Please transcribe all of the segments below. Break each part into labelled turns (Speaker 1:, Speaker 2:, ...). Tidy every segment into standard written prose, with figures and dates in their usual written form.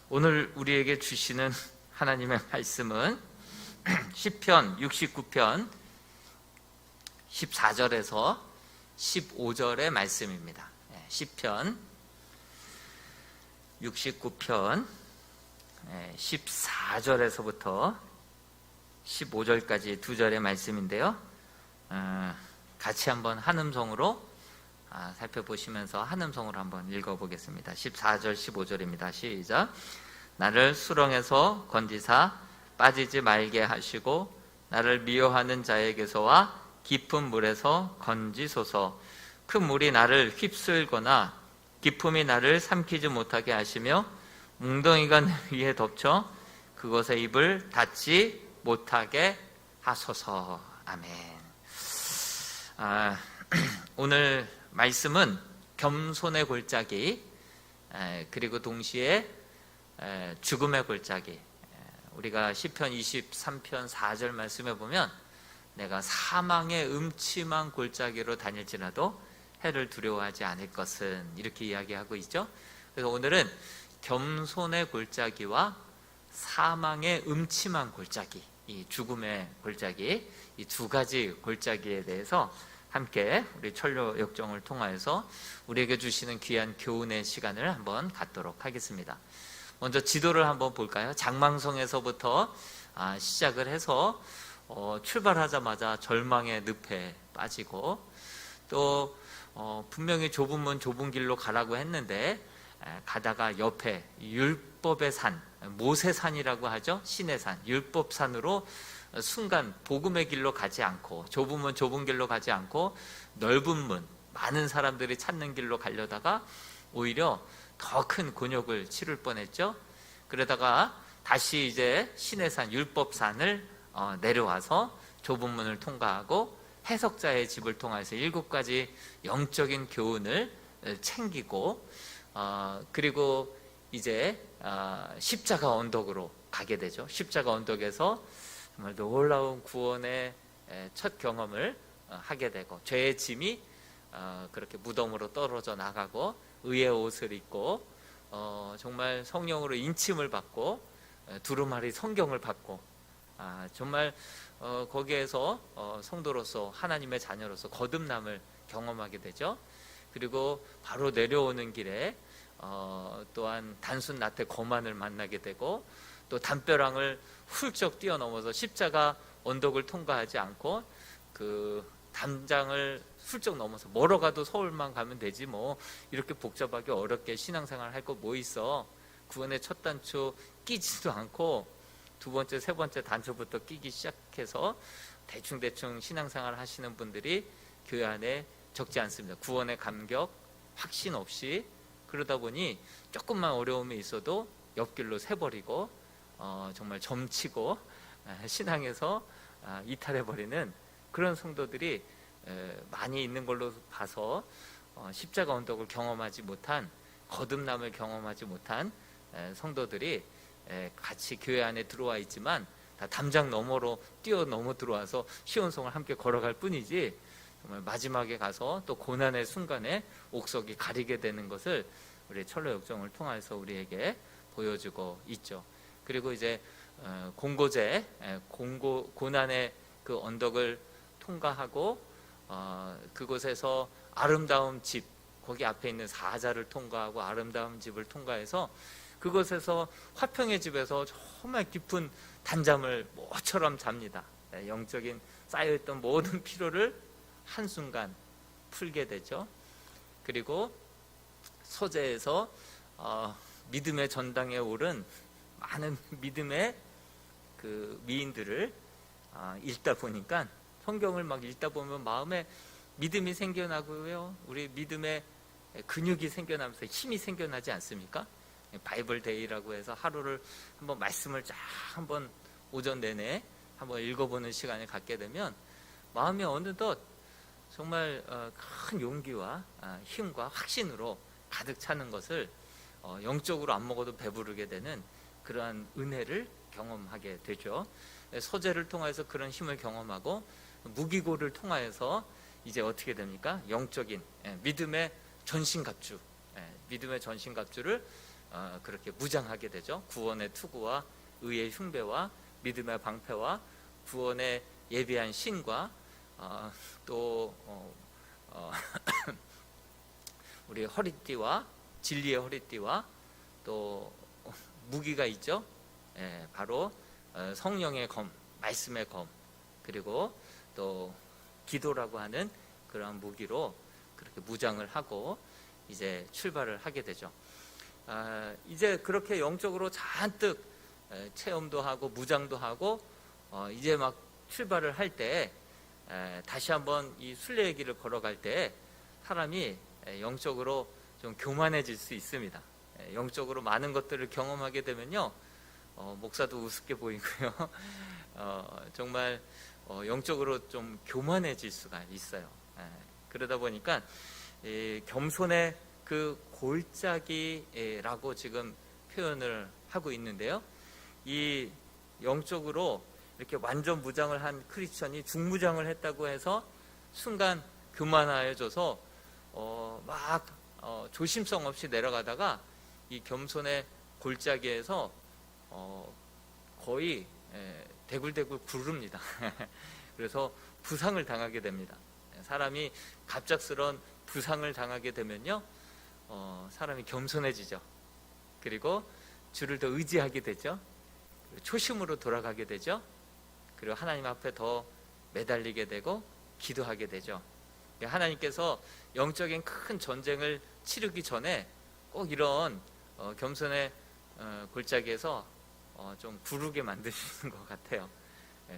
Speaker 1: 오늘 우리에게 주시는 하나님의 말씀은 시편 69편 14절에서 15절의 말씀입니다. 시편 69편 14절에서부터 15절까지 두 절의 말씀인데요. 같이 한번 한음성으로 살펴보시면서 한음성으로 한번 읽어보겠습니다. 14절 15절입니다. 시작. 나를 수렁에서 건지사 빠지지 말게 하시고 나를 미워하는 자에게서와 깊은 물에서 건지소서. 큰 물이 나를 휩쓸거나 깊음이 나를 삼키지 못하게 하시며 웅덩이가 내 위에 덮쳐 그것에 입을 닫지 못하게 하소서. 아멘. 오늘 말씀은 겸손의 골짜기, 그리고 동시에 죽음의 골짜기. 우리가 시편 23편 4절 말씀에 보면 내가 사망의 음침한 골짜기로 다닐지라도 해를 두려워하지 않을 것은, 이렇게 이야기하고 있죠. 그래서 오늘은 겸손의 골짜기와 사망의 음침한 골짜기, 이 죽음의 골짜기, 이 두 가지 골짜기에 대해서 함께 우리 철로 역정을 통하여서 우리에게 주시는 귀한 교훈의 시간을 한번 갖도록 하겠습니다. 먼저 지도를 한번 볼까요? 장망성에서부터 시작을 해서 출발하자마자 절망의 늪에 빠지고, 또 분명히 좁은 문 좁은 길로 가라고 했는데 가다가 옆에 율법의 산, 모세산이라고 하죠. 신의 산, 율법산으로 순간 복음의 길로 가지 않고, 좁은 문 좁은 길로 가지 않고 넓은 문, 많은 사람들이 찾는 길로 가려다가 오히려 더 큰 곤욕을 치를 뻔했죠. 그러다가 다시 이제 신의 산, 율법산을 내려와서 좁은 문을 통과하고 해석자의 집을 통해서 7가지 영적인 교훈을 챙기고, 그리고 이제 십자가 언덕으로 가게 되죠. 십자가 언덕에서 정말 놀라운 구원의 첫 경험을 하게 되고, 죄의 짐이 그렇게 무덤으로 떨어져 나가고, 의의 옷을 입고 정말 성령으로 인침을 받고 두루마리 성경을 받고, 정말 거기에서 성도로서, 하나님의 자녀로서 거듭남을 경험하게 되죠. 그리고 바로 내려오는 길에 또한 단순 나태 거만을 만나게 되고, 또 담벼락을 훌쩍 뛰어넘어서 십자가 언덕을 통과하지 않고 그 담장을 훌쩍 넘어서 멀어가도 서울만 가면 되지, 뭐 이렇게 복잡하게 어렵게 신앙생활 할 거 뭐 있어. 구원의 첫 단추 끼지도 않고 두 번째 세 번째 단추부터 끼기 시작해서 대충대충 신앙생활 하시는 분들이 교회 안에 적지 않습니다. 구원의 감격, 확신 없이, 그러다 보니 조금만 어려움이 있어도 옆길로 새버리고 정말 점치고 신앙에서 이탈해버리는 그런 성도들이 많이 있는 걸로 봐서 십자가 언덕을 경험하지 못한, 거듭남을 경험하지 못한 성도들이 같이 교회 안에 들어와 있지만 다 담장 너머로 뛰어넘어 들어와서 시온성을 함께 걸어갈 뿐이지, 정말 마지막에 가서 또 고난의 순간에 옥석이 가리게 되는 것을 우리 철로 역정을 통해서 우리에게 보여주고 있죠. 그리고 이제 공고제, 고난의 그 언덕을 통과하고 그곳에서 아름다운 집, 거기 앞에 있는 사자를 통과하고 아름다운 집을 통과해서 그곳에서 화평의 집에서 정말 깊은 단잠을 모처럼 잡니다. 영적인 쌓여있던 모든 피로를 한순간 풀게 되죠. 그리고 소재에서 믿음의 전당에 오른 많은 믿음의 그 미인들을 읽다 보니까, 성경을 막 읽다 보면 마음에 믿음이 생겨나고요, 우리 믿음의 근육이 생겨나면서 힘이 생겨나지 않습니까? 바이블 데이라고 해서 하루를 한번 말씀을 쫙 한번 오전 내내 한번 읽어보는 시간을 갖게 되면 마음이 어느덧 정말 큰 용기와 힘과 확신으로 가득 차는 것을 영적으로 안 먹어도 배부르게 되는 그러한 은혜를 경험하게 되죠. 소재를 통해서 그런 힘을 경험하고, 무기고를 통하여서 이제 어떻게 됩니까? 영적인 믿음의 전신갑주, 믿음의 전신갑주를 그렇게 무장하게 되죠. 구원의 투구와 의의 흉배와 믿음의 방패와 구원의 예비한 신과 또 우리 허리띠와 진리의 허리띠와 또 무기가 있죠. 바로 성령의 검, 말씀의 검, 그리고 또 기도라고 하는 그러한 무기로 그렇게 무장을 하고 이제 출발을 하게 되죠. 이제 그렇게 영적으로 잔뜩 체험도 하고 무장도 하고 이제 막 출발을 할 때 다시 한번 이 순례의 길을 걸어갈 때 사람이 영적으로 좀 교만해질 수 있습니다. 영적으로 많은 것들을 경험하게 되면요, 목사도 우습게 보이고요. 정말 영적으로 좀 교만해질 수가 있어요. 그러다 보니까 겸손의 그 골짜기라고 지금 표현을 하고 있는데요. 이 영적으로 이렇게 완전 무장을 한 크리스천이 중무장을 했다고 해서 순간 교만해져서 막 조심성 없이 내려가다가 이 겸손의 골짜기에서 거의 대굴대굴 구릅니다. 그래서 부상을 당하게 됩니다. 사람이 갑작스러운 부상을 당하게 되면요, 사람이 겸손해지죠. 그리고 주를 더 의지하게 되죠. 초심으로 돌아가게 되죠. 그리고 하나님 앞에 더 매달리게 되고 기도하게 되죠. 하나님께서 영적인 큰 전쟁을 치르기 전에 꼭 이런 겸손의 골짜기에서 좀 구르게 만드시는 것 같아요.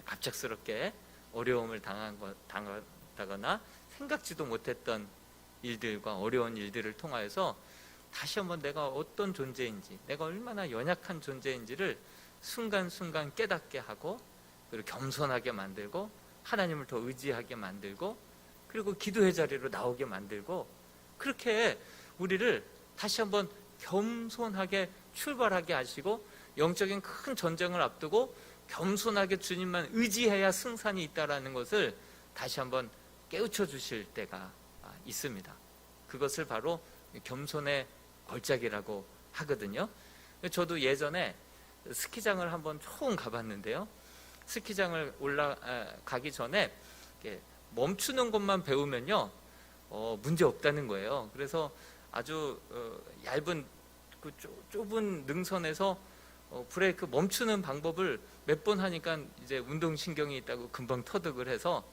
Speaker 1: 갑작스럽게 어려움을 당하다거나 생각지도 못했던 일들과 어려운 일들을 통하여서 다시 한번 내가 어떤 존재인지, 내가 얼마나 연약한 존재인지를 순간순간 깨닫게 하고, 그리고 겸손하게 만들고, 하나님을 더 의지하게 만들고, 그리고 기도의 자리로 나오게 만들고, 그렇게 우리를 다시 한번 겸손하게 출발하게 하시고, 영적인 큰 전쟁을 앞두고 겸손하게 주님만 의지해야 승산이 있다라는 것을 다시 한번 깨우쳐 주실 때가 있습니다. 그것을 바로 겸손의 걸작이라고 하거든요. 저도 예전에 스키장을 한번 처음 가봤는데요, 스키장을 올라가기 전에 멈추는 것만 배우면요, 문제 없다는 거예요. 그래서 아주 얇은 그 좁은 능선에서 브레이크 멈추는 방법을 몇 번 하니까 이제 운동신경이 있다고 금방 터득을 해서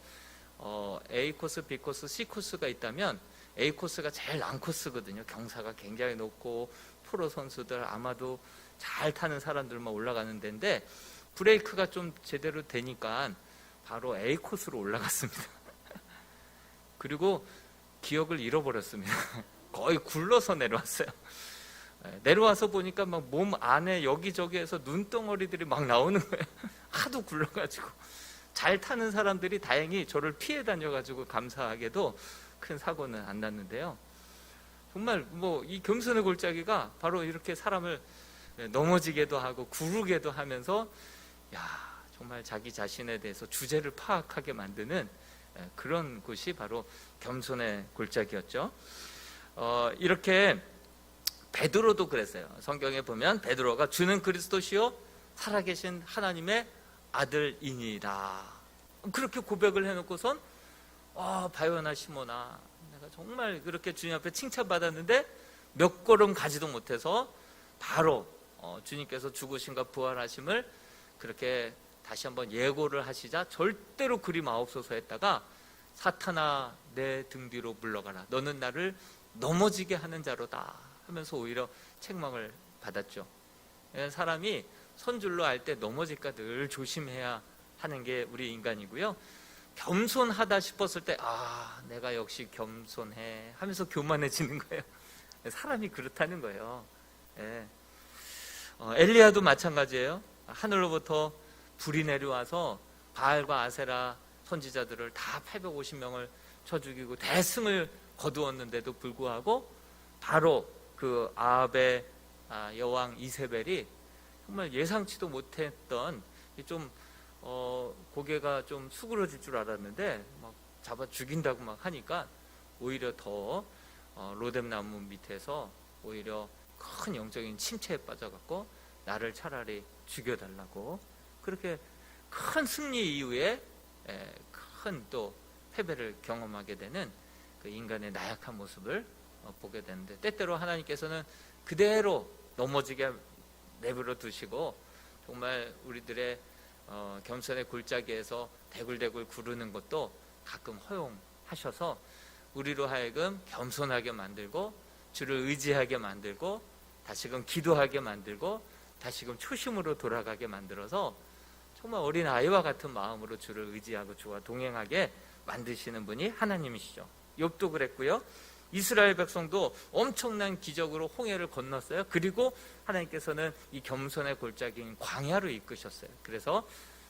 Speaker 1: A 코스, B 코스, C 코스가 있다면 A 코스가 제일 난 코스거든요. 경사가 굉장히 높고 프로 선수들, 아마도 잘 타는 사람들만 올라가는 데인데, 브레이크가 좀 제대로 되니까 바로 A 코스로 올라갔습니다. 그리고 기억을 잃어버렸습니다. 거의 굴러서 내려왔어요. 내려와서 보니까 막 몸 안에 여기저기에서 눈덩어리들이 막 나오는 거예요. 하도 굴러가지고. 잘 타는 사람들이 다행히 저를 피해 다녀가지고 감사하게도 큰 사고는 안 났는데요. 정말 이 겸손의 골짜기가 바로 이렇게 사람을 넘어지게도 하고 구르게도 하면서, 정말 자기 자신에 대해서 주제를 파악하게 만드는 그런 곳이 바로 겸손의 골짜기였죠. 이렇게 베드로도 그랬어요. 성경에 보면 베드로가 주는 그리스도시요 살아계신 하나님의 아들이니라, 그렇게 고백을 해놓고선 바요나 시모나, 내가 정말 그렇게 주님 앞에 칭찬받았는데 몇 걸음 가지도 못해서 바로 주님께서 죽으심과 부활하심을 그렇게 다시 한번 예고를 하시자 절대로 그리 마옵소서 했다가, 사탄아 내 등 뒤로 물러가라, 너는 나를 넘어지게 하는 자로다 하면서 오히려 책망을 받았죠. 사람이 선줄로 할 때 넘어질까 늘 조심해야 하는 게 우리 인간이고요. 겸손하다 싶었을 때 내가 역시 겸손해 하면서 교만해지는 거예요. 사람이 그렇다는 거예요. 엘리야도 마찬가지예요. 하늘로부터 불이 내려와서 바알과 아세라 선지자들을 다 850명을 쳐 죽이고 대승을 거두었는데도 불구하고 바로 그 아합의 여왕 이세벨이 정말 예상치도 못했던, 좀 고개가 좀 수그러질 줄 알았는데 막 잡아 죽인다고 막 하니까 오히려 더 로뎀나무 밑에서 오히려 큰 영적인 침체에 빠져갖고 나를 차라리 죽여달라고, 그렇게 큰 승리 이후에 큰 또 패배를 경험하게 되는 그 인간의 나약한 모습을 보게 되는데, 때때로 하나님께서는 그대로 넘어지게 내버려 두시고 정말 우리들의 겸손의 골짜기에서 대굴대굴 구르는 것도 가끔 허용하셔서 우리로 하여금 겸손하게 만들고 주를 의지하게 만들고 다시금 기도하게 만들고 다시금 초심으로 돌아가게 만들어서 정말 어린 아이와 같은 마음으로 주를 의지하고 주와 동행하게 만드시는 분이 하나님이시죠. 욥도 그랬고요. 이스라엘 백성도 엄청난 기적으로 홍해를 건넜어요. 그리고 하나님께서는 이 겸손의 골짜기인 광야로 이끄셨어요. 그래서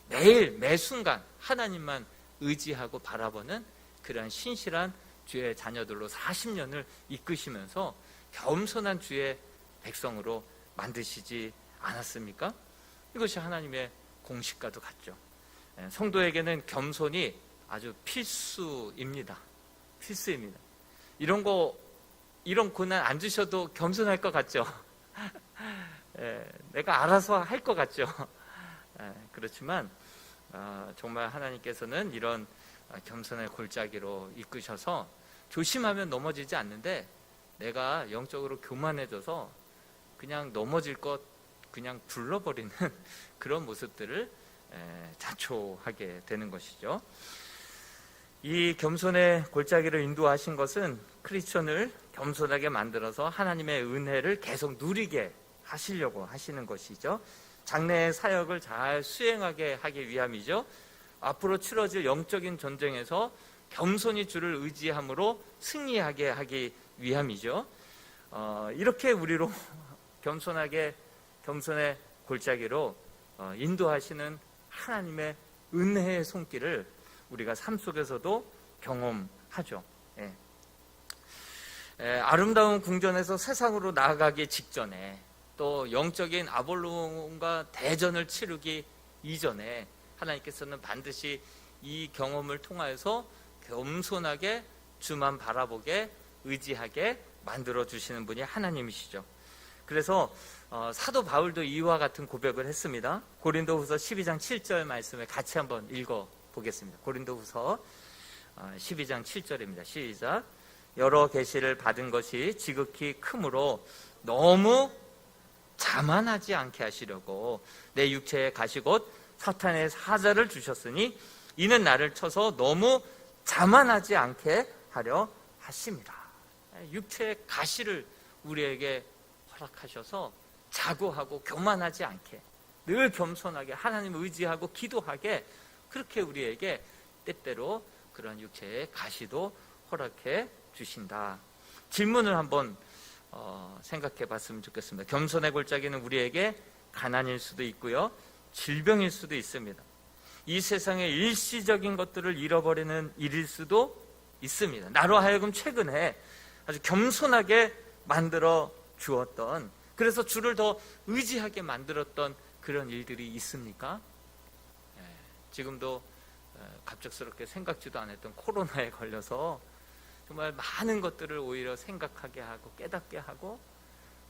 Speaker 1: 매일 매순간 하나님만 의지하고 바라보는 그러한 신실한 주의 자녀들로 40년을 이끄시면서 겸손한 주의 백성으로 만드시지 않았습니까? 이것이 하나님의 공식과도 같죠. 성도에게는 겸손이 아주 필수입니다. 필수입니다. 이런 고난 안 주셔도 겸손할 것 같죠. 내가 알아서 할 것 같죠. 그렇지만 정말 하나님께서는 이런 겸손의 골짜기로 이끄셔서 조심하면 넘어지지 않는데, 내가 영적으로 교만해져서 그냥 넘어질 것 그냥 둘러버리는 그런 모습들을 자초하게 되는 것이죠. 이 겸손의 골짜기를 인도하신 것은 크리스천을 겸손하게 만들어서 하나님의 은혜를 계속 누리게 하시려고 하시는 것이죠. 장래의 사역을 잘 수행하게 하기 위함이죠. 앞으로 치러질 영적인 전쟁에서 겸손히 주를 의지함으로 승리하게 하기 위함이죠. 이렇게 우리로 겸손의 골짜기로 인도하시는 하나님의 은혜의 손길을 우리가 삶 속에서도 경험하죠. 아름다운 궁전에서 세상으로 나아가기 직전에, 또 영적인 아볼론과 대전을 치르기 이전에 하나님께서는 반드시 이 경험을 통하여서 겸손하게 주만 바라보게 의지하게 만들어 주시는 분이 하나님이시죠. 그래서 사도 바울도 이와 같은 고백을 했습니다. 고린도후서 12장 7절 말씀을 같이 한번 읽어 보겠습니다. 고린도후서 12장 7절입니다. 시작. 여러 계시를 받은 것이 지극히 크므로 너무 자만하지 않게 하시려고 내 육체에 가시 곧 사탄의 사자를 주셨으니 이는 나를 쳐서 너무 자만하지 않게 하려 하십니다. 육체의 가시를 우리에게 허락하셔서 자고하고 교만하지 않게 늘 겸손하게 하나님을 의지하고 기도하게, 그렇게 우리에게 때때로 그런 육체의 가시도 허락해 주신다. 질문을 한번 생각해 봤으면 좋겠습니다. 겸손의 골짜기는 우리에게 가난일 수도 있고요, 질병일 수도 있습니다. 이 세상의 일시적인 것들을 잃어버리는 일일 수도 있습니다. 나로 하여금 최근에 아주 겸손하게 만들어 주었던, 그래서 주를 더 의지하게 만들었던 그런 일들이 있습니까? 지금도 갑작스럽게 생각지도 않았던 코로나에 걸려서 정말 많은 것들을 오히려 생각하게 하고 깨닫게 하고,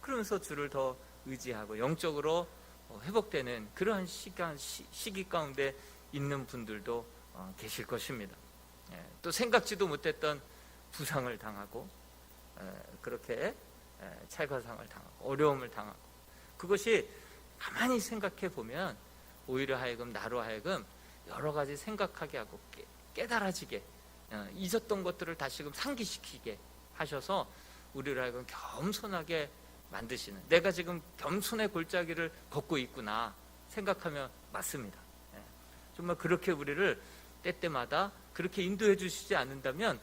Speaker 1: 그러면서 주를 더 의지하고 영적으로 회복되는 그러한 시기 가운데 있는 분들도 계실 것입니다. 또 생각지도 못했던 부상을 당하고 그렇게 찰과상을 당하고 어려움을 당하고, 그것이 가만히 생각해 보면 오히려 하여금 나로 하여금 여러 가지 생각하게 하고 깨달아지게, 잊었던 것들을 다시금 상기시키게 하셔서 우리를 하여금 겸손하게 만드시는, 내가 지금 겸손의 골짜기를 걷고 있구나 생각하면 맞습니다. 정말 그렇게 우리를 때때마다 그렇게 인도해 주시지 않는다면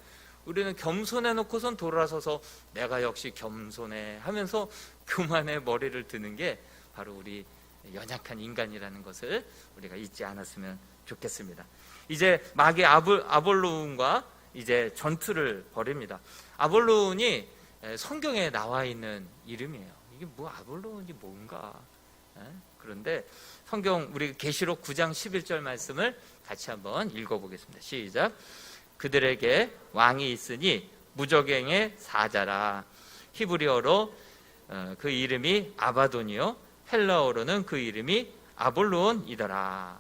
Speaker 1: 우리는 겸손해 놓고선 돌아서서 내가 역시 겸손해 하면서 교만의 머리를 드는 게 바로 우리 연약한 인간이라는 것을 우리가 잊지 않았으면 좋겠습니다. 이제 마귀 아볼론과 이제 전투를 벌입니다. 아볼론이 성경에 나와 있는 이름이에요. 이게 뭐 아볼론이 뭔가? 그런데 성경 우리 계시록 9장 11절 말씀을 같이 한번 읽어보겠습니다. 시작. 그들에게 왕이 있으니 무적행의 사자라. 히브리어로 그 이름이 아바돈이요 헬라어로는 그 이름이 아볼루온이더라.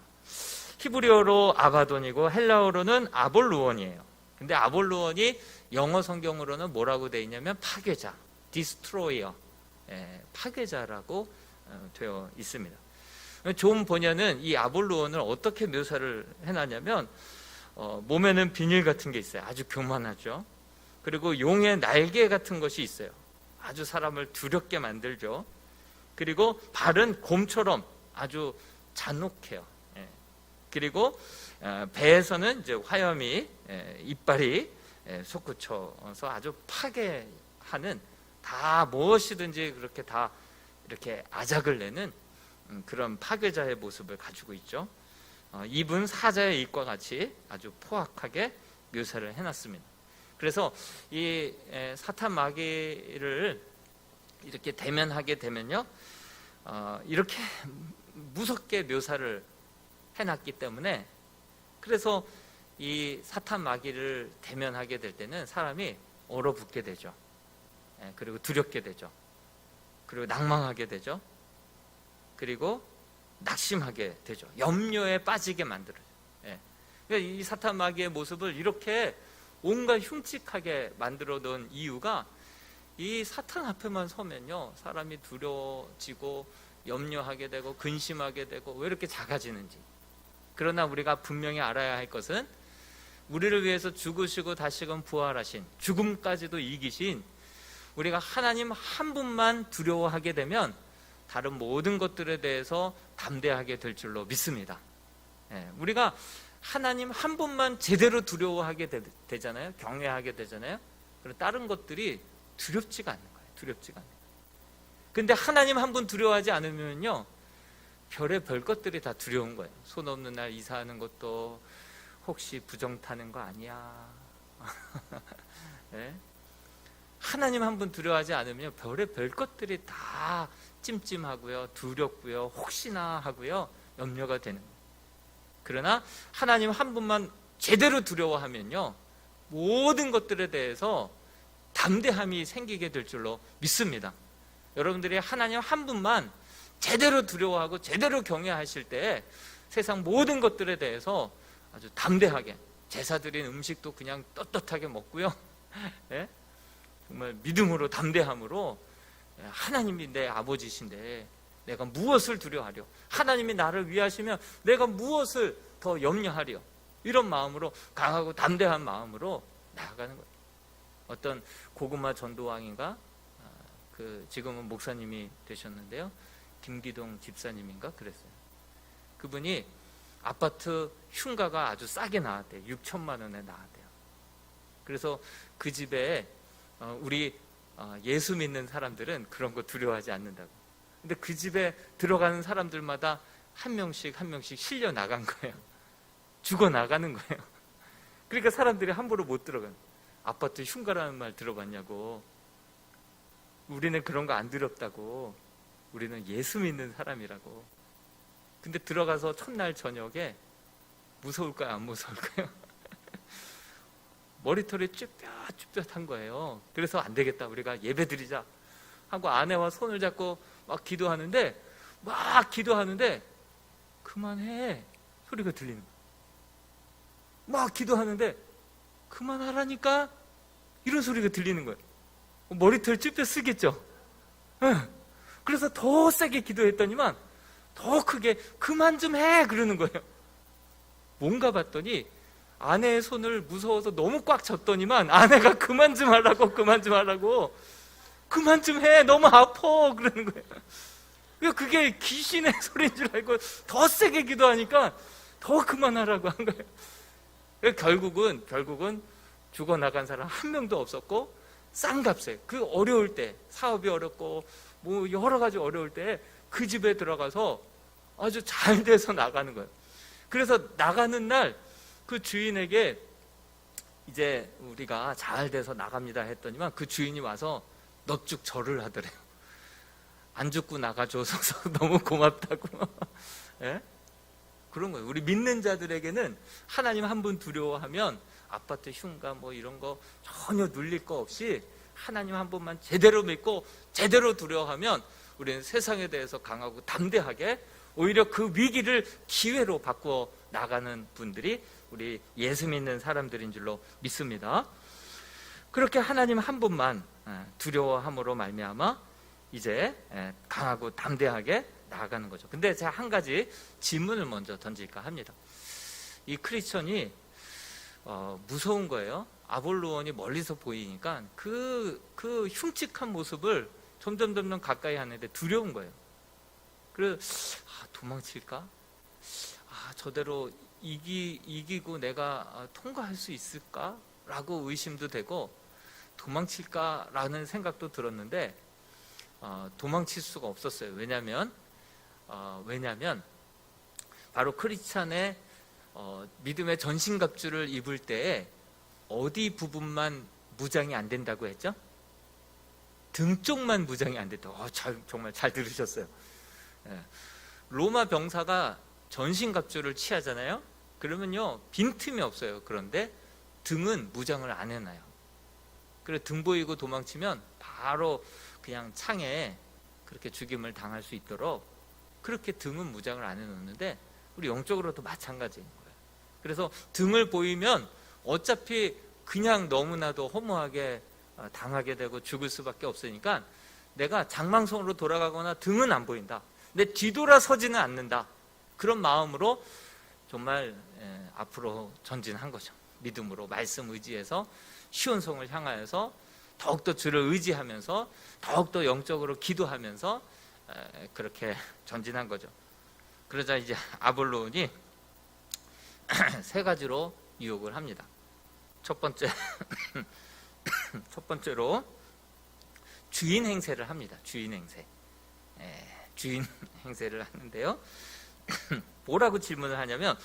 Speaker 1: 히브리어로 아바돈이고 헬라어로는 아볼루온이에요. 근데 아볼루온이 영어 성경으로는 뭐라고 되어 있냐면 파괴자, 디스트로이어, 파괴자라고 되어 있습니다. 좋은 번역은 이 아볼루온을 어떻게 묘사를 해놨냐면 몸에는 비닐 같은 게 있어요. 아주 교만하죠. 그리고 용의 날개 같은 것이 있어요. 아주 사람을 두렵게 만들죠. 그리고 발은 곰처럼 아주 잔혹해요. 그리고 배에서는 이제 화염이 이빨이 솟구쳐서 아주 파괴하는, 다 무엇이든지 그렇게 다 이렇게 아작을 내는 그런 파괴자의 모습을 가지고 있죠. 입은 사자의 입과 같이 아주 포악하게 묘사를 해놨습니다. 그래서 이 사탄 마귀를 이렇게 대면하게 되면요, 이렇게 무섭게 묘사를 해놨기 때문에, 그래서 이 사탄 마귀를 대면하게 될 때는 사람이 얼어붙게 되죠. 그리고 두렵게 되죠. 그리고 낭망하게 되죠. 그리고 낙심하게 되죠. 염려에 빠지게 만들어요. 그러니까 이 사탄 마귀의 모습을 이렇게 온갖 흉측하게 만들어 놓은 이유가, 이 사탄 앞에만 서면요 사람이 두려워지고 염려하게 되고 근심하게 되고 왜 이렇게 작아지는지. 그러나 우리가 분명히 알아야 할 것은, 우리를 위해서 죽으시고 다시금 부활하신, 죽음까지도 이기신 우리가 하나님 한 분만 두려워하게 되면 다른 모든 것들에 대해서 담대하게 될 줄로 믿습니다. 우리가 하나님 한 분만 제대로 두려워하게 되잖아요. 경외하게 되잖아요. 그리고 다른 것들이 두렵지가 않는 거예요. 두렵지가 않는 거예요. 근데 하나님 한 분 두려워하지 않으면요 별의 별 것들이 다 두려운 거예요. 손 없는 날 이사하는 것도 혹시 부정 타는 거 아니야? 네? 하나님 한 분 두려워하지 않으면 별의 별 것들이 다 찜찜하고요, 두렵고요, 혹시나 하고요, 염려가 되는 거예요. 그러나 하나님 한 분만 제대로 두려워하면요 모든 것들에 대해서 담대함이 생기게 될 줄로 믿습니다. 여러분들이 하나님 한 분만 제대로 두려워하고 제대로 경외하실 때 세상 모든 것들에 대해서 아주 담대하게, 제사 드린 음식도 그냥 떳떳하게 먹고요, 정말 믿음으로 담대함으로, 하나님이 내 아버지신데 내가 무엇을 두려워하려, 하나님이 나를 위하시면 내가 무엇을 더 염려하려, 이런 마음으로, 강하고 담대한 마음으로 나아가는 거예요. 어떤 고구마 전도왕인가, 지금은 목사님이 되셨는데요, 김기동 집사님인가 그랬어요. 그분이 아파트 흉가가 아주 싸게 나왔대요. 6천만 원에 나왔대요. 그래서 그 집에 우리 예수 믿는 사람들은 그런 거 두려워하지 않는다고. 근데 그 집에 들어가는 사람들마다 한 명씩 실려 나간 거예요. 죽어 나가는 거예요. 그러니까 사람들이 함부로 못 들어가요. 아파트 흉가라는 말 들어봤냐고. 우리는 그런 거 안 두렵다고. 우리는 예수 믿는 사람이라고. 근데 들어가서 첫날 저녁에 무서울까요? 안 무서울까요? 머리털이 쭈뼛쭈뼛한 거예요. 그래서 안 되겠다, 우리가 예배 드리자 하고 아내와 손을 잡고 막 기도하는데 그만해 소리가 들리는 거예요. 막 기도하는데 그만하라니까 이런 소리가 들리는 거예요. 머리털 쭈뼛 쓰겠죠. 그래서 더 세게 기도했더니만 더 크게 그만 좀 해 그러는 거예요. 뭔가 봤더니 아내의 손을 무서워서 너무 꽉 잡더니만 아내가 그만 좀 하라고 그만 좀 해 너무 아파 그러는 거예요. 그게 귀신의 소리인 줄 알고 더 세게 기도하니까 더 그만하라고 한 거예요. 결국은 죽어나간 사람 한 명도 없었고, 싼 값에, 그 어려울 때, 사업이 어렵고 뭐 여러 가지 어려울 때 그 집에 들어가서 아주 잘 돼서 나가는 거예요. 그래서 나가는 날 그 주인에게 이제 우리가 잘 돼서 나갑니다 했더니만 그 주인이 와서 넙죽 절을 하더래요. 안 죽고 나가줘서 너무 고맙다고. 예? 그런 거예요. 우리 믿는 자들에게는 하나님 한 분 두려워하면 아파트 흉가 뭐 이런 거 전혀 눌릴 거 없이 하나님 한 분만 제대로 믿고 제대로 두려워하면 우리는 세상에 대해서 강하고 담대하게 오히려 그 위기를 기회로 바꾸어 나가는 분들이 우리 예수 믿는 사람들인 줄로 믿습니다. 그렇게 하나님 한 분만 두려워함으로 말미암아 이제 강하고 담대하게 나아가는 거죠. 근데 제가 한 가지 질문을 먼저 던질까 합니다. 이 크리스천이 무서운 거예요. 아볼로원이 멀리서 보이니까 그 흉측한 모습을 점점 가까이 하는데 두려운 거예요. 그래서 도망칠까? 저대로 이기고 내가 통과할 수 있을까? 라고 의심도 되고 도망칠까라는 생각도 들었는데 도망칠 수가 없었어요. 왜냐하면 바로 크리스찬의 믿음의 전신갑주를 입을 때에 어디 부분만 무장이 안 된다고 했죠? 등 쪽만 무장이 안 됐다고. 정말 잘 들으셨어요. 로마 병사가 전신갑주를 취하잖아요. 그러면요 빈틈이 없어요. 그런데 등은 무장을 안 해놔요. 그래 등 보이고 도망치면 바로 그냥 창에 그렇게 죽임을 당할 수 있도록 그렇게 등은 무장을 안 해놓는데 우리 영적으로도 마찬가지인 거예요. 그래서 등을 보이면 어차피 그냥 너무나도 허무하게 당하게 되고 죽을 수밖에 없으니까 내가 장망성으로 돌아가거나 등은 안 보인다. 근데 뒤돌아서지는 않는다. 그런 마음으로 정말 앞으로 전진한 거죠. 믿음으로 말씀 의지해서 시온성을 향하여서 더욱더 주를 의지하면서 더욱더 영적으로 기도하면서 그렇게 전진한 거죠. 그러자 이제 아볼로온이 세 가지로 유혹을 합니다. 첫 번째로 주인 행세를 합니다. 주인 행세를 하는데요. 뭐라고 질문을 하냐면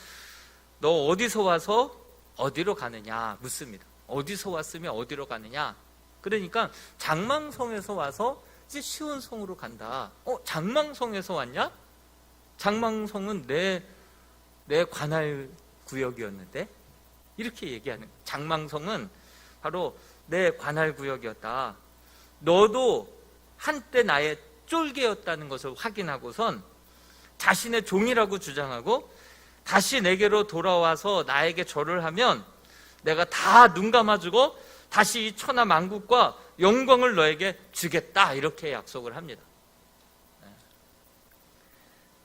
Speaker 1: 너 어디서 와서 어디로 가느냐 묻습니다. 어디서 왔으면 어디로 가느냐. 그러니까 장망성에서 와서 이제 시온성으로 간다. 장망성에서 왔냐? 장망성은 내 관할 구역이었는데 이렇게 얘기하는. 장망성은 바로 내 관할 구역이었다. 너도 한때 나의 쫄개였다는 것을 확인하고선 자신의 종이라고 주장하고 다시 내게로 돌아와서 나에게 절을 하면 내가 다 눈 감아주고 다시 이 천하 만국과 영광을 너에게 주겠다. 이렇게 약속을 합니다.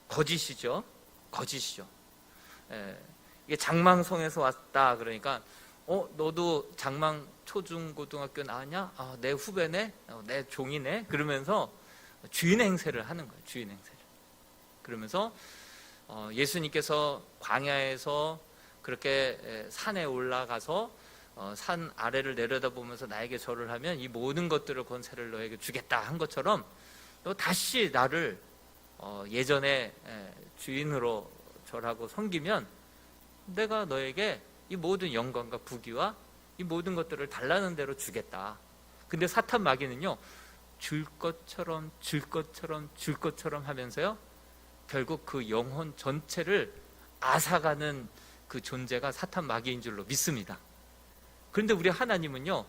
Speaker 1: 거짓이죠. 이게 장망성에서 왔다 그러니까 너도 장망 초중고등학교 나왔냐? 내 후배네? 내 종이네? 그러면서 주인 행세를 하는 거예요. 주인 행세를. 그러면서 예수님께서 광야에서 그렇게 산에 올라가서 산 아래를 내려다보면서 나에게 절을 하면 이 모든 것들을 권세를 너에게 주겠다 한 것처럼 너 다시 나를 예전에 주인으로 절하고 섬기면 내가 너에게 이 모든 영광과 부귀와 이 모든 것들을 달라는 대로 주겠다. 근데 사탄 마귀는요 줄 것처럼 하면서요 결국 그 영혼 전체를 앗아가는 그 존재가 사탄 마귀인 줄로 믿습니다. 그런데 우리 하나님은요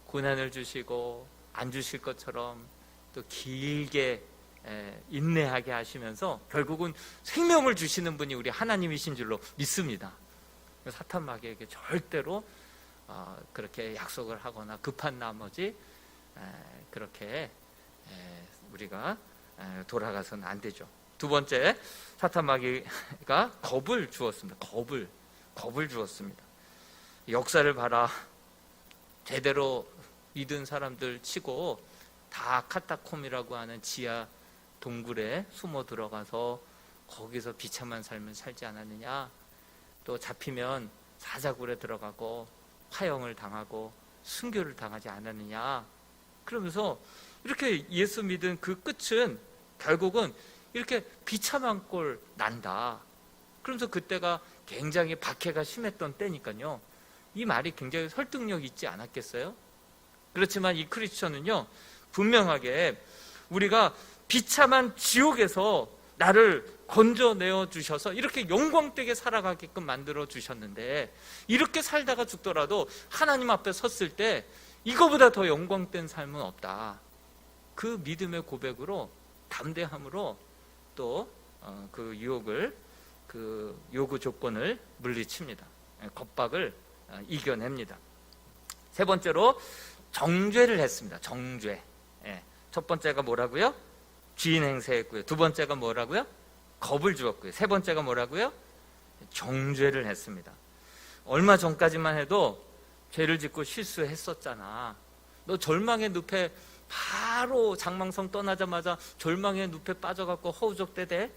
Speaker 1: 고난을 주시고 안 주실 것처럼 또 길게 인내하게 하시면서 결국은 생명을 주시는 분이 우리 하나님이신 줄로 믿습니다. 사탄 마귀에게 절대로 그렇게 약속을 하거나 급한 나머지 그렇게 우리가 돌아가서는 안 되죠. 두 번째, 사탄 마귀가 겁을 주었습니다. 겁을 주었습니다. 역사를 봐라. 제대로 믿은 사람들 치고 다 카타콤이라고 하는 지하 동굴에 숨어 들어가서 거기서 비참한 삶을 살지 않았느냐. 또 잡히면 사자굴에 들어가고 화형을 당하고 순교를 당하지 않았느냐. 그러면서 이렇게 예수 믿은 그 끝은 결국은 이렇게 비참한 꼴 난다. 그러면서 그때가 굉장히 박해가 심했던 때니까요. 이 말이 굉장히 설득력 있지 않았겠어요? 그렇지만 이 크리스천은요 분명하게 우리가 비참한 지옥에서 나를 건져내어 주셔서 이렇게 영광되게 살아가게끔 만들어 주셨는데 이렇게 살다가 죽더라도 하나님 앞에 섰을 때 이거보다 더 영광된 삶은 없다. 그 믿음의 고백으로, 담대함으로 또 그 유혹을, 그 요구 조건을 물리칩니다. 겁박을 이겨냅니다. 세 번째로 정죄를 했습니다. 정죄. 첫 번째가 뭐라고요? 주인 행세했고요. 두 번째가 뭐라고요? 겁을 주었고요. 세 번째가 뭐라고요? 정죄를 했습니다. 얼마 전까지만 해도 죄를 짓고 실수했었잖아. 너 절망의 늪에, 바로 장망성 떠나자마자 절망의 늪에 빠져갖고 허우적대대.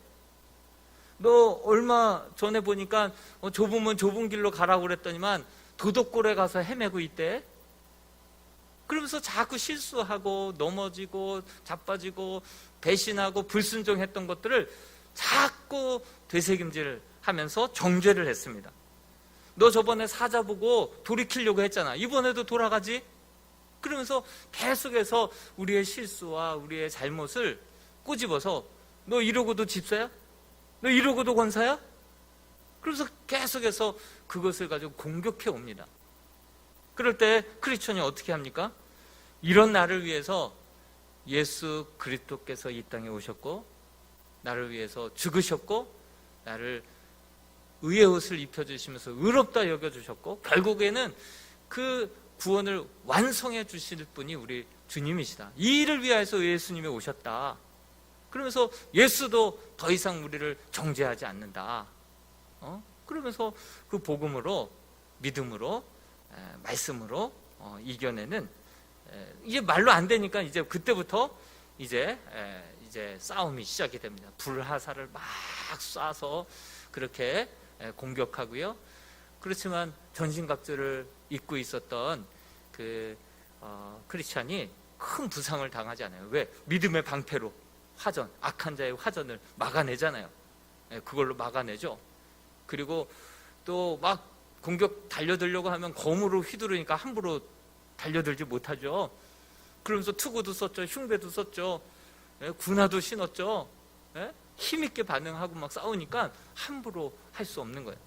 Speaker 1: 너 얼마 전에 보니까 좁으면 좁은 길로 가라고 그랬더니만 도덕골에 가서 헤매고 있대. 그러면서 자꾸 실수하고 넘어지고 자빠지고 배신하고 불순종했던 것들을 자꾸 되새김질 하면서 정죄를 했습니다. 너 저번에 사자 보고 돌이키려고 했잖아. 이번에도 돌아가지? 그러면서 계속해서 우리의 실수와 우리의 잘못을 꼬집어서, 너 이러고도 집사야? 너 이러고도 권사야? 그러면서 계속해서 그것을 가지고 공격해 옵니다. 그럴 때 크리스천이 어떻게 합니까? 이런 나를 위해서 예수 그리스도께서 이 땅에 오셨고, 나를 위해서 죽으셨고, 나를 의의 옷을 입혀주시면서 의롭다 여겨주셨고, 결국에는 그 구원을 완성해 주실 분이 우리 주님이시다. 이 일을 위해서 예수님이 오셨다. 그러면서 예수도 더 이상 우리를 정죄하지 않는다. 그러면서 그 복음으로, 믿음으로, 말씀으로 이겨내는, 이게 말로 안 되니까 이제 그때부터 이제 싸움이 시작이 됩니다. 불화살을 막 쏴서 그렇게 공격하고요. 그렇지만 전신갑주를 입고 있었던 그 크리스찬이 큰 부상을 당하지 않아요. 왜? 믿음의 방패로 화전, 악한 자의 화전을 막아내잖아요. 그걸로 막아내죠. 그리고 또 막 공격 달려들려고 하면 검으로 휘두르니까 함부로 달려들지 못하죠. 그러면서 투구도 썼죠. 흉배도 썼죠. 군화도 신었죠. 힘있게 반응하고 막 싸우니까 함부로 할 수 없는 거예요.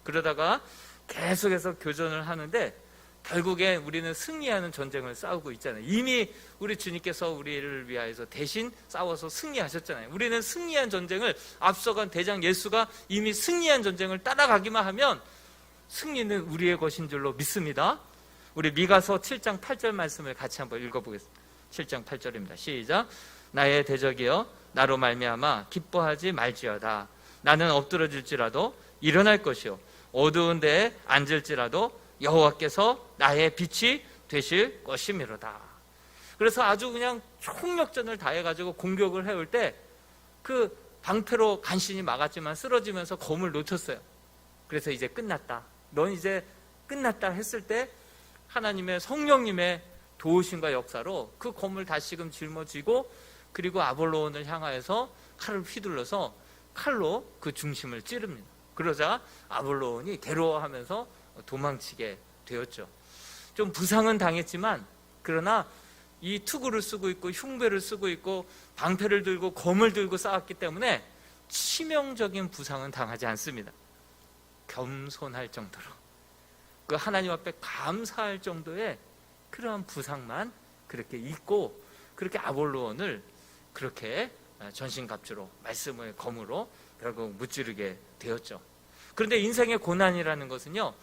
Speaker 1: 그러다가 계속해서 교전을 하는데 결국에 우리는 승리하는 전쟁을 싸우고 있잖아요. 이미 우리 주님께서 우리를 위하여서 대신 싸워서 승리하셨잖아요. 우리는 승리한 전쟁을, 앞서간 대장 예수가 이미 승리한 전쟁을 따라가기만 하면 승리는 우리의 것인 줄로 믿습니다. 우리 미가서 7장 8절 말씀을 같이 한번 읽어보겠습니다. 7장 8절입니다. 시작. 나의 대적이여 나로 말미암아 기뻐하지 말지어다. 나는 엎드러질지라도 일어날 것이요 어두운 데에 앉을지라도 여호와께서 나의 빛이 되실 것이미로다. 그래서 아주 그냥 총력전을 다해가지고 공격을 해올 때 그 방패로 간신히 막았지만 쓰러지면서 검을 놓쳤어요. 그래서 이제 끝났다. 넌 이제 끝났다 했을 때 하나님의 성령님의 도우심과 역사로 그 검을 다시금 짊어지고, 그리고 아볼로온을 향하여서 칼을 휘둘러서 칼로 그 중심을 찌릅니다. 그러자 아볼로온이 괴로워하면서 도망치게 되었죠. 좀 부상은 당했지만, 그러나 이 투구를 쓰고 있고 흉배를 쓰고 있고 방패를 들고 검을 들고 싸웠기 때문에 치명적인 부상은 당하지 않습니다. 겸손할 정도로, 그 하나님 앞에 감사할 정도의 그러한 부상만 그렇게 입고, 그렇게 아볼로온을 그렇게 전신갑주로, 말씀의 검으로 결국 무찌르게 되었죠. 그런데 인생의 고난이라는 것은요,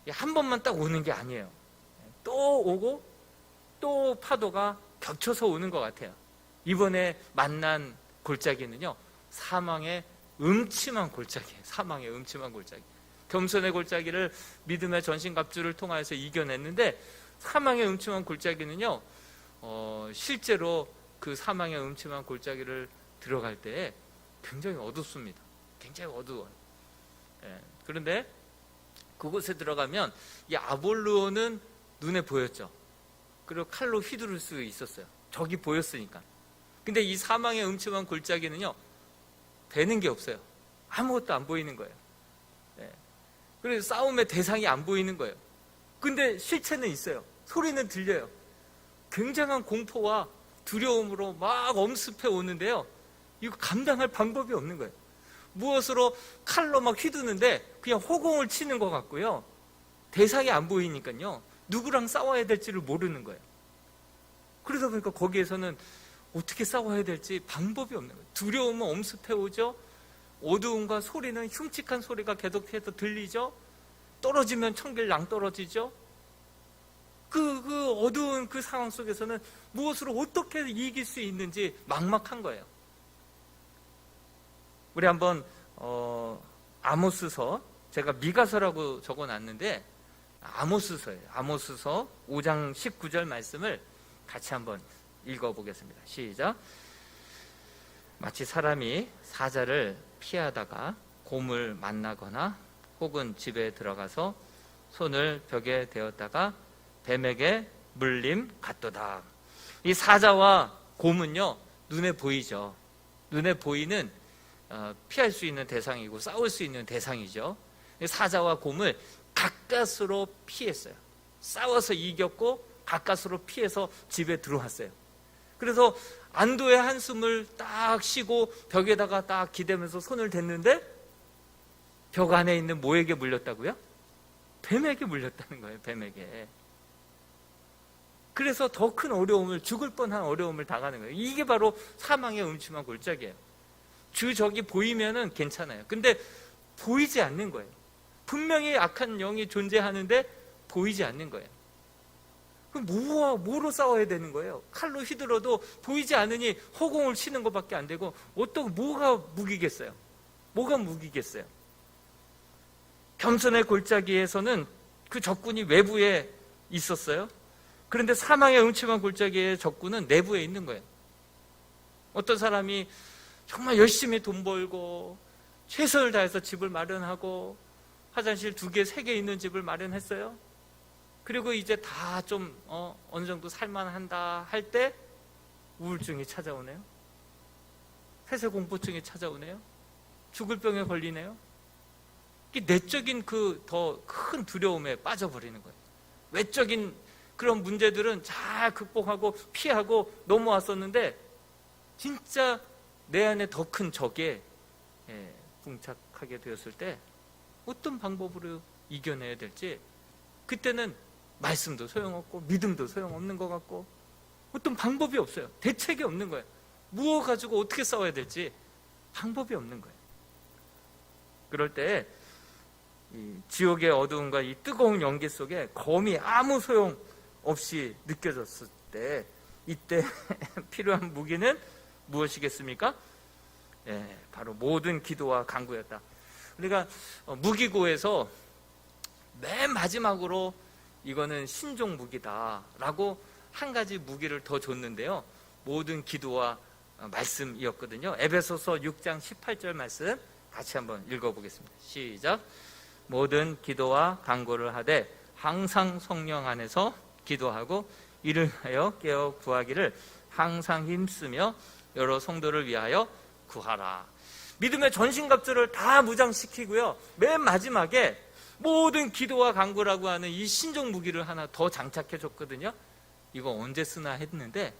Speaker 1: 한 번만 딱 오는 게 아니에요. 또 오고 또 파도가 겹쳐서 오는 것 같아요. 이번에 만난 골짜기는요, 사망의 음침한 골짜기예요. 사망의 음침한 골짜기. 겸손의 골짜기를 믿음의 전신갑주를 통하여서 이겨냈는데, 사망의 음침한 골짜기는요, 실제로 그 사망의 음침한 골짜기를 들어갈 때 굉장히 어둡습니다. 굉장히 어두워요. 그런데 그곳에 들어가면 이 아볼로는 눈에 보였죠. 그리고 칼로 휘두를 수 있었어요. 적이 보였으니까. 근데 이 사망의 음침한 골짜기는요, 되는 게 없어요. 아무것도 안 보이는 거예요. 그래서 싸움의 대상이 안 보이는 거예요. 근데 실체는 있어요. 소리는 들려요. 굉장한 공포와 두려움으로 막 엄습해 오는데요, 이거 감당할 방법이 없는 거예요. 무엇으로 칼로 막 휘두는데 그냥 호공을 치는 것 같고요, 대상이 안 보이니까요, 누구랑 싸워야 될지를 모르는 거예요. 그러다 보니까 거기에서는 어떻게 싸워야 될지 방법이 없는 거예요. 두려움은 엄습해오죠. 어두움과 소리는 흉측한 소리가 계속해서 들리죠. 떨어지면 천길 낭떨어지죠. 그 어두운 그 상황 속에서는 무엇으로 어떻게 이길 수 있는지 막막한 거예요. 우리 한번 아모스서, 제가 미가서라고 적어놨는데 아모스서예요. 아모스서 5장 19절 말씀을 같이 한번 읽어보겠습니다. 시작. 마치 사람이 사자를 피하다가 곰을 만나거나 혹은 집에 들어가서 손을 벽에 대었다가 뱀에게 물림 같도다. 이 사자와 곰은요, 눈에 보이죠. 눈에 보이는 피할 수 있는 대상이고 싸울 수 있는 대상이죠. 사자와 곰을 가까스로 피했어요. 싸워서 이겼고 가까스로 피해서 집에 들어왔어요. 그래서 안도의 한숨을 딱 쉬고 벽에다가 딱 기대면서 손을 댔는데 벽 안에 있는 뭐에게 물렸다고요? 뱀에게 물렸다는 거예요. 뱀에게. 그래서 더 큰 어려움을, 죽을 뻔한 어려움을 당하는 거예요. 이게 바로 사망의 음침한 골짜기예요. 주적이 보이면은 괜찮아요. 근데 보이지 않는 거예요. 분명히 악한 영이 존재하는데 보이지 않는 거예요. 그럼 뭐로 싸워야 되는 거예요? 칼로 휘둘러도 보이지 않으니 허공을 치는 것밖에 안 되고 뭐가 무기겠어요? 뭐가 무기겠어요? 겸손의 골짜기에서는 그 적군이 외부에 있었어요. 그런데 사망의 음침한 골짜기의 적군은 내부에 있는 거예요. 어떤 사람이 정말 열심히 돈 벌고 최선을 다해서 집을 마련하고 화장실 2개, 3개 있는 집을 마련했어요. 그리고 이제 다 좀 어느 정도 살만한다 할 때 우울증이 찾아오네요. 폐쇄공포증이 찾아오네요. 죽을 병에 걸리네요. 내적인 그 더 큰 두려움에 빠져버리는 거예요. 외적인 그런 문제들은 잘 극복하고 피하고 넘어왔었는데 진짜 내 안에 더 큰 적에 봉착하게 되었을 때 어떤 방법으로 이겨내야 될지, 그때는 말씀도 소용없고 믿음도 소용없는 것 같고 어떤 방법이 없어요. 대책이 없는 거예요. 무엇 가지고 어떻게 싸워야 될지 방법이 없는 거예요. 그럴 때 이 지옥의 어두움과 이 뜨거운 연기 속에 검이 아무 소용 없이 느껴졌을 때, 이때 필요한 무기는 무엇이겠습니까? 바로 모든 기도와 간구였다. 우리가 무기고에서 맨 마지막으로 이거는 신종 무기다라고 한 가지 무기를 더 줬는데요, 모든 기도와 말씀이었거든요. 에베소서 6장 18절 말씀 같이 한번 읽어보겠습니다. 시작. 모든 기도와 간구를 하되 항상 성령 안에서 기도하고 이를 하여 깨어 구하기를 항상 힘쓰며 여러 성도를 위하여 구하라. 믿음의 전신갑주를 다 무장시키고요, 맨 마지막에 모든 기도와 간구라고 하는 이 신종 무기를 하나 더 장착해 줬거든요. 이거 언제 쓰나 했는데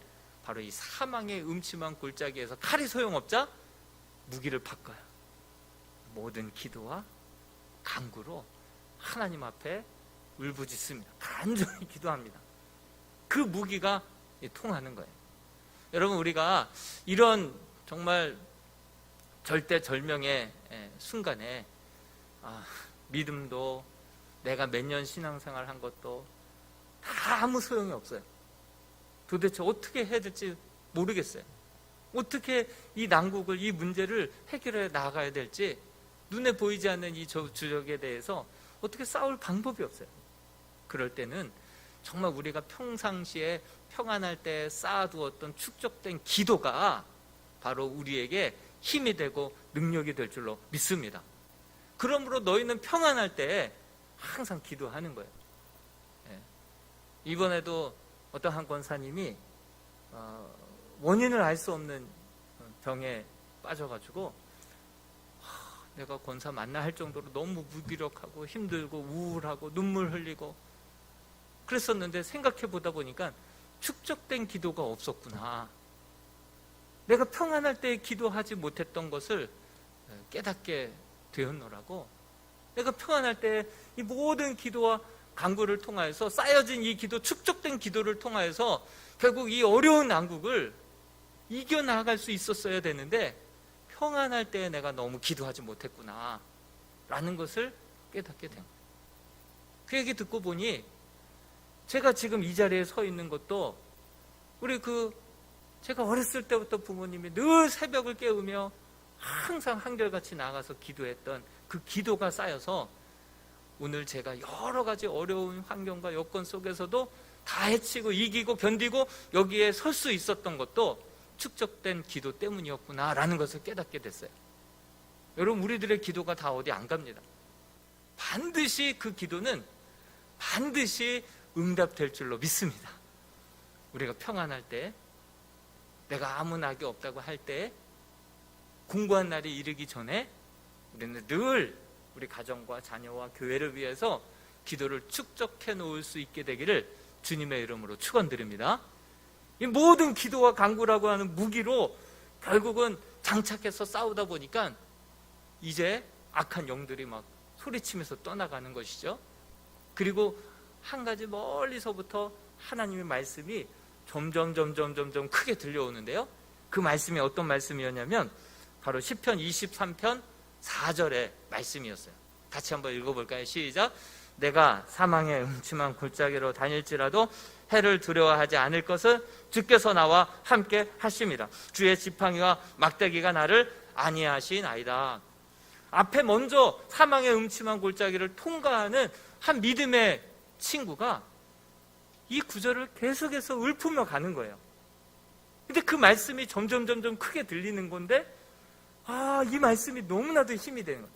Speaker 1: 바로 이 사망의 음침한 골짜기에서 칼이 소용없자 무기를 바꿔요. 모든 기도와 간구로 하나님 앞에 울부짖습니다. 간절히 기도합니다. 그 무기가 통하는 거예요. 여러분, 우리가 이런 정말 절대절명의 순간에 믿음도 내가 몇 년 신앙생활 한 것도 다 아무 소용이 없어요. 도대체 어떻게 해야 될지 모르겠어요. 어떻게 이 난국을, 이 문제를 해결해 나가야 될지, 눈에 보이지 않는 이 주적에 대해서 어떻게 싸울 방법이 없어요. 그럴 때는 정말 우리가 평상시에 평안할 때 쌓아두었던 축적된 기도가 바로 우리에게 힘이 되고 능력이 될 줄로 믿습니다. 그러므로 너희는 평안할 때 항상 기도하는 거예요. 이번에도 어떤 한 권사님이 원인을 알 수 없는 병에 빠져가지고 내가 권사 만나 할 정도로 너무 무기력하고 힘들고 우울하고 눈물 흘리고 그랬었는데, 생각해 보다 보니까 축적된 기도가 없었구나. 내가 평안할 때 기도하지 못했던 것을 깨닫게 되었노라고. 내가 평안할 때 이 모든 기도와 간구를 통하여서 쌓여진 이 기도, 축적된 기도를 통하여서 결국 이 어려운 난국을 이겨나갈 수 있었어야 되는데 평안할 때 내가 너무 기도하지 못했구나 라는 것을 깨닫게 된 거예요. 그 얘기 듣고 보니 제가 지금 이 자리에 서 있는 것도 우리 제가 어렸을 때부터 부모님이 늘 새벽을 깨우며 항상 한결같이 나가서 기도했던 그 기도가 쌓여서 오늘 제가 여러 가지 어려운 환경과 여건 속에서도 다 해치고 이기고 견디고 여기에 설 수 있었던 것도 축적된 기도 때문이었구나라는 것을 깨닫게 됐어요. 여러분, 우리들의 기도가 다 어디 안 갑니다. 반드시 그 기도는 반드시 응답될 줄로 믿습니다. 우리가 평안할 때, 내가 아무 낙이 없다고 할 때, 공고한 날이 이르기 전에 우리는 늘 우리 가정과 자녀와 교회를 위해서 기도를 축적해 놓을 수 있게 되기를 주님의 이름으로 축원드립니다. 이 모든 기도와 간구라고 하는 무기로 결국은 장착해서 싸우다 보니까 이제 악한 영들이 막 소리치면서 떠나가는 것이죠. 그리고 한 가지 멀리서부터 하나님의 말씀이 점점 크게 들려오는데요. 그 말씀이 어떤 말씀이었냐면 바로 시편 23편 4절의 말씀이었어요. 같이 한번 읽어볼까요? 시작. 내가 사망의 음침한 골짜기로 다닐지라도 해를 두려워하지 않을 것은 주께서 나와 함께 하심이라. 주의 지팡이와 막대기가 나를 안위하시나이다. 앞에 먼저 사망의 음침한 골짜기를 통과하는 한 믿음의 친구가 이 구절을 계속해서 읊으며 가는 거예요. 근데 그 말씀이 점점 크게 들리는 건데 이 말씀이 너무나도 힘이 되는 거예요.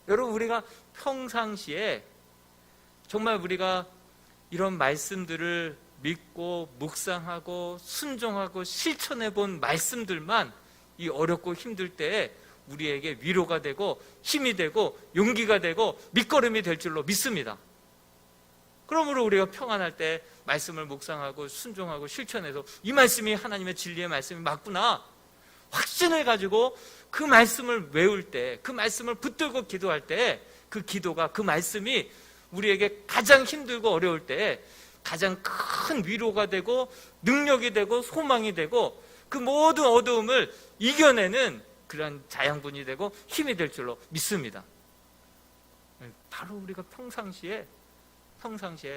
Speaker 1: 여러분, 우리가 평상시에 정말 우리가 이런 말씀들을 믿고 묵상하고 순종하고 실천해 본 말씀들만 이 어렵고 힘들 때에 우리에게 위로가 되고 힘이 되고 용기가 되고 밑거름이 될 줄로 믿습니다. 그러므로 우리가 평안할 때 말씀을 묵상하고 순종하고 실천해서 이 말씀이 하나님의 진리의 말씀이 맞구나 확신을 가지고 그 말씀을 외울 때, 그 말씀을 붙들고 기도할 때 그 기도가, 그 말씀이 우리에게 가장 힘들고 어려울 때 가장 큰 위로가 되고 능력이 되고 소망이 되고 그 모든 어두움을 이겨내는 그런 자양분이 되고 힘이 될 줄로 믿습니다. 바로 우리가 평상시에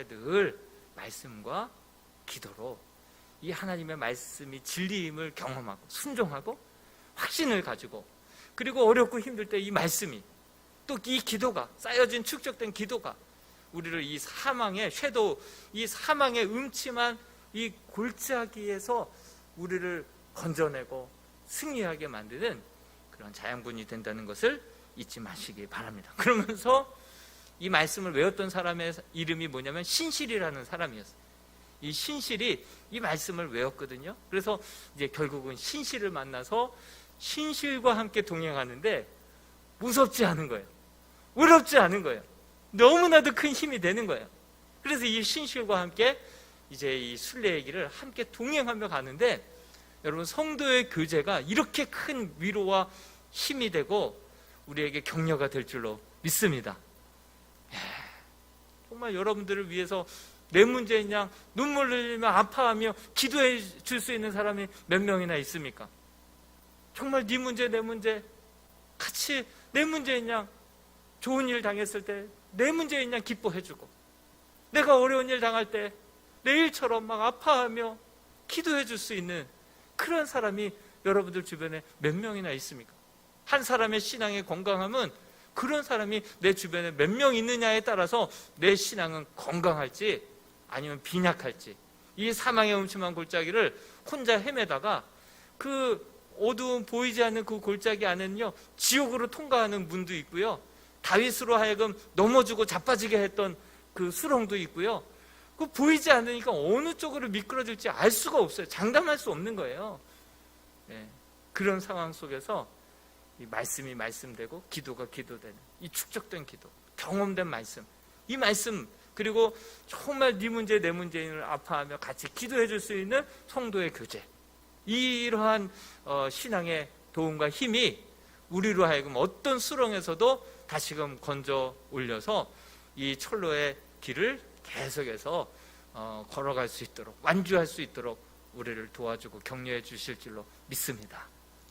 Speaker 1: 늘 말씀과 기도로 이 하나님의 말씀이 진리임을 경험하고 순종하고 확신을 가지고, 그리고 어렵고 힘들 때 이 말씀이, 또 이 기도가, 쌓여진 축적된 기도가 우리를 이 사망의 섀도우, 이 사망의 음침한 이 골짜기에서 우리를 건져내고 승리하게 만드는 그런 자양분이 된다는 것을 잊지 마시기 바랍니다. 그러면서 이 말씀을 외웠던 사람의 이름이 뭐냐면 신실이라는 사람이었어요. 이 신실이 이 말씀을 외웠거든요. 그래서 이제 결국은 신실을 만나서 신실과 함께 동행하는데 무섭지 않은 거예요. 어렵지 않은 거예요. 너무나도 큰 힘이 되는 거예요. 그래서 이 신실과 함께 이제 이 순례의 길을 함께 동행하며 가는데, 여러분, 성도의 교제가 이렇게 큰 위로와 힘이 되고 우리에게 격려가 될 줄로 믿습니다. 정말 여러분들을 위해서 내 문제인 양 눈물 흘리며 아파하며 기도해 줄 수 있는 사람이 몇 명이나 있습니까? 정말 네 문제 내 문제 같이, 내 문제인 양 좋은 일 당했을 때 내 문제인 양 기뻐해 주고, 내가 어려운 일 당할 때 내 일처럼 막 아파하며 기도해 줄 수 있는 그런 사람이 여러분들 주변에 몇 명이나 있습니까? 한 사람의 신앙의 건강함은 그런 사람이 내 주변에 몇 명 있느냐에 따라서 내 신앙은 건강할지 아니면 빈약할지, 이 사망의 음침한 골짜기를 혼자 헤매다가 그 어두운 보이지 않는 그 골짜기 안에는요 지옥으로 통과하는 문도 있고요, 다윗으로 하여금 넘어지고 자빠지게 했던 그 수렁도 있고요, 그 보이지 않으니까 어느 쪽으로 미끄러질지 알 수가 없어요. 장담할 수 없는 거예요. 그런 상황 속에서 이 말씀이 말씀되고 기도가 기도되는 이 축적된 기도, 경험된 말씀, 이 말씀, 그리고 정말 네 문제 내 문제인을 아파하며 같이 기도해 줄 수 있는 성도의 교제, 이러한 신앙의 도움과 힘이 우리로 하여금 어떤 수렁에서도 다시금 건져 올려서 이 철로의 길을 계속해서 걸어갈 수 있도록, 완주할 수 있도록 우리를 도와주고 격려해 주실 줄로 믿습니다.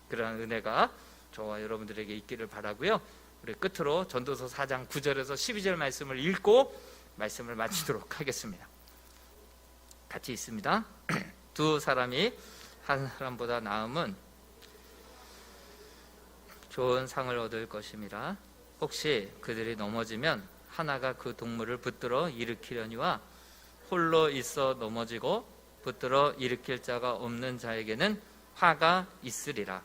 Speaker 1: 그러한 은혜가 저와 여러분들에게 있기를 바라고요. 우리 끝으로 전도서 4장 9절에서 12절 말씀을 읽고 말씀을 마치도록 하겠습니다. 같이 있습니다. 두 사람이 한 사람보다 나음은 좋은 상을 얻을 것임이라. 혹시 그들이 넘어지면 하나가 그 동물을 붙들어 일으키려니와 홀로 있어 넘어지고 붙들어 일으킬 자가 없는 자에게는 화가 있으리라.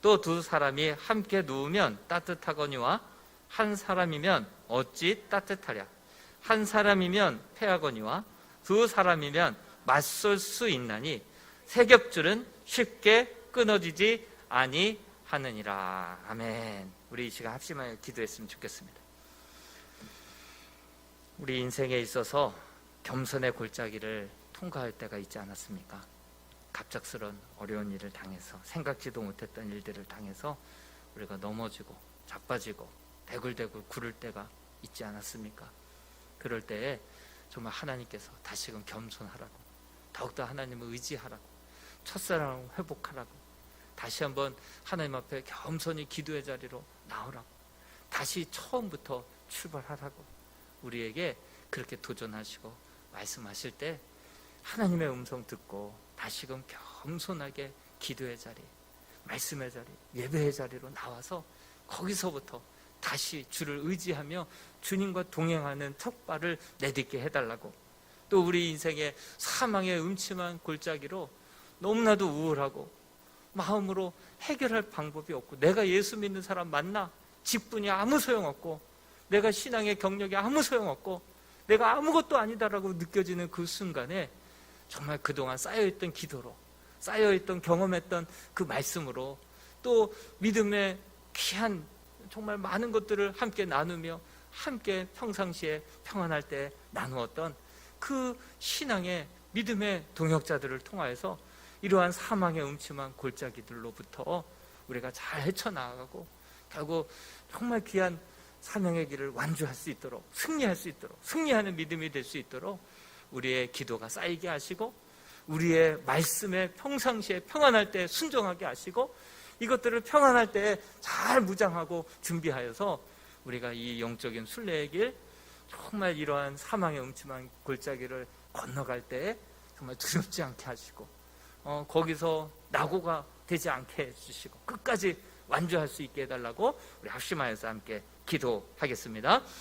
Speaker 1: 또 두 사람이 함께 누우면 따뜻하거니와 한 사람이면 어찌 따뜻하랴. 한 사람이면 패하거니와 두 사람이면 맞설 수 있나니 세 겹줄은 쉽게 끊어지지 아니하느니라. 아멘. 우리 이 시간 합심하여 기도했으면 좋겠습니다. 우리 인생에 있어서 겸손의 골짜기를 통과할 때가 있지 않았습니까? 갑작스런 어려운 일을 당해서, 생각지도 못했던 일들을 당해서 우리가 넘어지고 자빠지고 대굴대굴 구를 때가 있지 않았습니까? 그럴 때에 정말 하나님께서 다시금 겸손하라고, 더욱더 하나님을 의지하라고, 첫사랑을 회복하라고, 다시 한번 하나님 앞에 겸손히 기도의 자리로 나오라고, 다시 처음부터 출발하라고 우리에게 그렇게 도전하시고 말씀하실 때 하나님의 음성 듣고 다시금 겸손하게 기도의 자리, 말씀의 자리, 예배의 자리로 나와서 거기서부터 다시 주를 의지하며 주님과 동행하는 첫 발을 내딛게 해달라고, 또 우리 인생의 사망의 음침한 골짜기로 너무나도 우울하고 마음으로 해결할 방법이 없고, 내가 예수 믿는 사람 만나 직분이 아무 소용없고, 내가 신앙의 경력이 아무 소용없고, 내가 아무것도 아니다라고 느껴지는 그 순간에 정말 그동안 쌓여있던 기도로, 쌓여있던 경험했던 그 말씀으로, 또 믿음의 귀한 정말 많은 것들을 함께 나누며 함께 평상시에 평안할 때 나누었던 그 신앙의 믿음의 동역자들을 통하여서 이러한 사망의 음침한 골짜기들로부터 우리가 잘 헤쳐나가고 결국 정말 귀한 사명의 길을 완주할 수 있도록, 승리할 수 있도록, 승리하는 믿음이 될 수 있도록 우리의 기도가 쌓이게 하시고, 우리의 말씀에 평상시에 평안할 때 순종하게 하시고, 이것들을 평안할 때 잘 무장하고 준비하여서 우리가 이 영적인 순례의 길, 정말 이러한 사망의 음침한 골짜기를 건너갈 때 정말 두렵지 않게 하시고, 거기서 낙오가 되지 않게 해주시고 끝까지 완주할 수 있게 해달라고 우리 합심하여서 함께 기도하겠습니다.